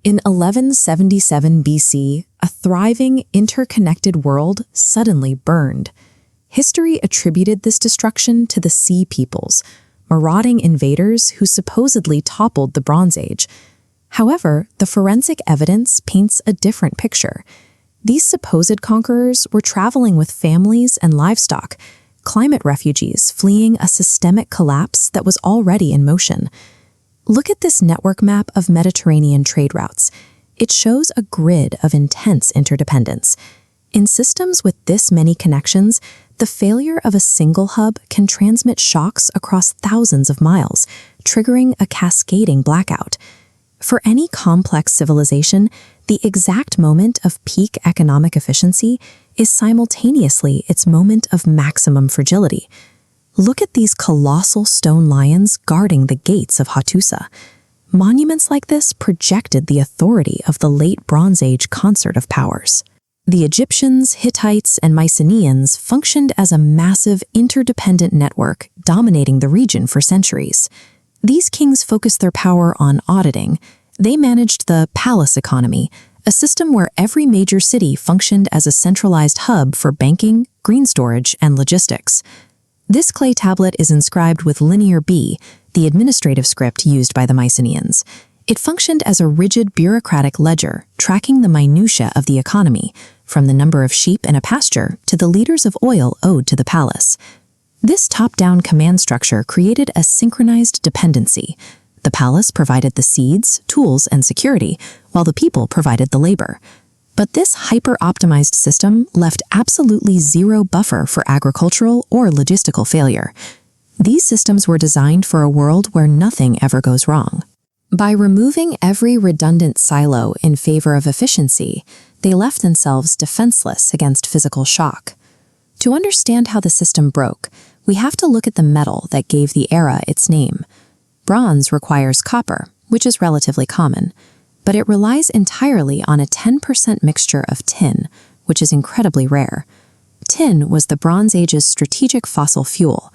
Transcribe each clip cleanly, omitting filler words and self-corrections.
In 1177 BC, a thriving, interconnected world suddenly burned. History attributed this destruction to the Sea Peoples, marauding invaders who supposedly toppled the Bronze Age. However, the forensic evidence paints a different picture. These supposed conquerors were traveling with families and livestock, climate refugees fleeing a systemic collapse that was already in motion. Look at this network map of Mediterranean trade routes. It shows a grid of intense interdependence. In systems with this many connections, the failure of a single hub can transmit shocks across thousands of miles, triggering a cascading blackout. For any complex civilization, the exact moment of peak economic efficiency is simultaneously its moment of maximum fragility. Look at these colossal stone lions guarding the gates of Hattusa. Monuments like this projected the authority of the late Bronze Age concert of powers. The Egyptians, Hittites, and Mycenaeans functioned as a massive interdependent network dominating the region for centuries. These kings focused their power on auditing. They managed the palace economy, a system where every major city functioned as a centralized hub for banking, green storage, and logistics. This clay tablet is inscribed with Linear B, the administrative script used by the Mycenaeans. It functioned as a rigid bureaucratic ledger, tracking the minutiae of the economy, from the number of sheep in a pasture to the liters of oil owed to the palace. This top-down command structure created a synchronized dependency. The palace provided the seeds, tools, and security, while the people provided the labor. But this hyper-optimized system left absolutely zero buffer for agricultural or logistical failure. These systems were designed for a world where nothing ever goes wrong. By removing every redundant silo in favor of efficiency, they left themselves defenseless against physical shock. To understand how the system broke, we have to look at the metal that gave the era its name. Bronze requires copper, which is relatively common, but it relies entirely on a 10% mixture of tin, which is incredibly rare. Tin was the Bronze Age's strategic fossil fuel.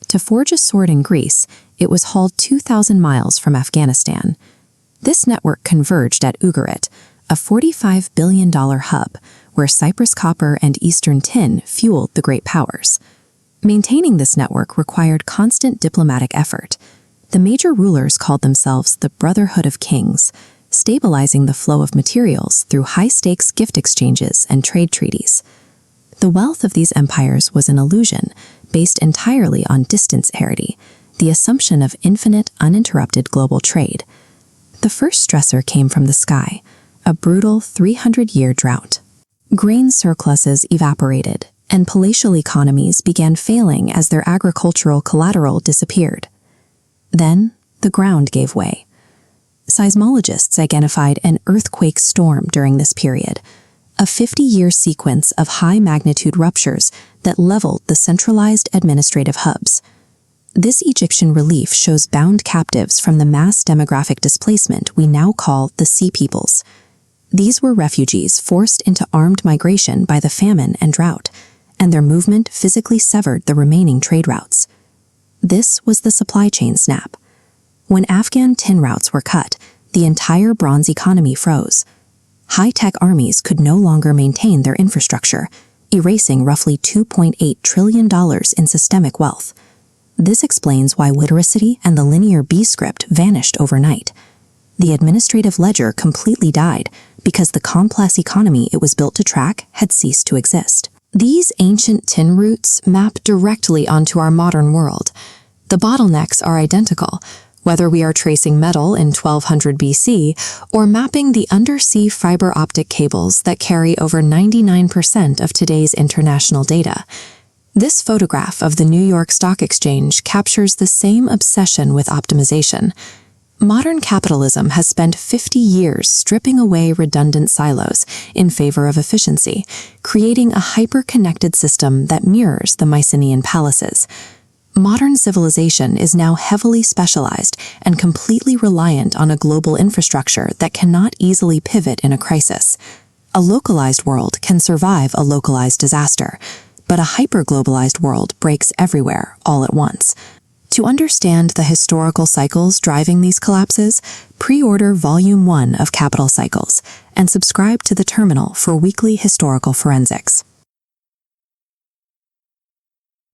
To forge a sword in Greece, it was hauled 2,000 miles from Afghanistan. This network converged at Ugarit, a $45 billion hub, where Cyprus copper and Eastern tin fueled the great powers. Maintaining this network required constant diplomatic effort. The major rulers called themselves the Brotherhood of Kings, stabilizing the flow of materials through high-stakes gift exchanges and trade treaties. The wealth of these empires was an illusion, based entirely on distance parity, the assumption of infinite, uninterrupted global trade. The first stressor came from the sky, a brutal 300-year drought. Grain surpluses evaporated, and palatial economies began failing as their agricultural collateral disappeared. Then, the ground gave way. Seismologists identified an earthquake storm during this period, a 50-year sequence of high-magnitude ruptures that leveled the centralized administrative hubs. This Egyptian relief shows bound captives from the mass demographic displacement we now call the Sea Peoples. These were refugees forced into armed migration by the famine and drought, and their movement physically severed the remaining trade routes. This was the supply chain snap. When Afghan tin routes were cut, the entire bronze economy froze. High-tech armies could no longer maintain their infrastructure, erasing roughly $2.8 trillion in systemic wealth. This explains why literacy and the Linear B script vanished overnight. The administrative ledger completely died because the complex economy it was built to track had ceased to exist. These ancient tin routes map directly onto our modern world. The bottlenecks are identical, whether we are tracing metal in 1200 BC or mapping the undersea fiber optic cables that carry over 99% of today's international data. This photograph of the New York Stock Exchange captures the same obsession with optimization. Modern capitalism has spent 50 years stripping away redundant silos in favor of efficiency, creating a hyper-connected system that mirrors the Mycenaean palaces. Modern civilization is now heavily specialized and completely reliant on a global infrastructure that cannot easily pivot in a crisis. A localized world can survive a localized disaster, but a hyper-globalized world breaks everywhere all at once. To understand the historical cycles driving these collapses, Pre-order Volume 1 of Capital Cycles and subscribe to the Terminal for weekly historical forensics.